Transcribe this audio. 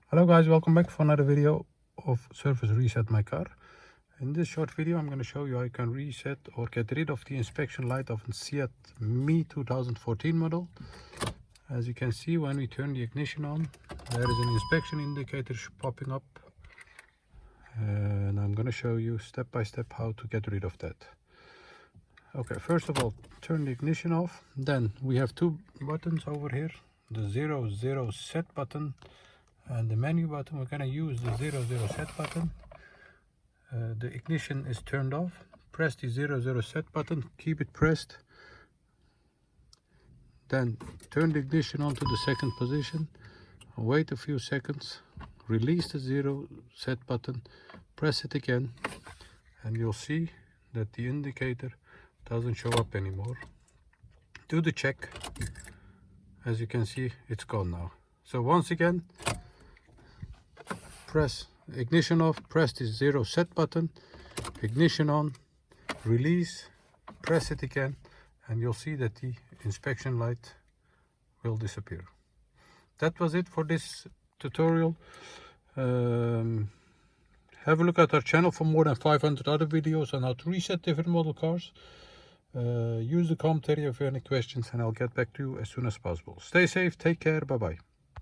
Hello guys, welcome back for another video of Service Reset My Car. In this short video I'm going to show you how you can reset or get rid of the inspection light of a Fiat Me 2014 model. As you can see, when we turn the ignition on, there is an inspection indicator popping up, and I'm going to show you step by step how to get rid of that. Okay, first of all, turn the ignition off. Then we have two buttons over here, the 00 set button and the menu button. We're going to use the 00 set button. The ignition is turned off. Press the 00 set button, keep it pressed. Then turn the ignition on to the second position. Wait a few seconds. Release the 0 set button. Press it again. And you'll see that the indicator doesn't show up anymore. Do the check. As you can see, it's gone now. So once again, press ignition off, press the 0 set button, ignition on, release, press it again, and you'll see that the inspection light will disappear. That was it for this tutorial. Have a look at our channel for more than 500 other videos on how to reset different model cars. Use the comment area if you have any questions, and I'll get back to you as soon as possible. Stay safe, take care, bye bye.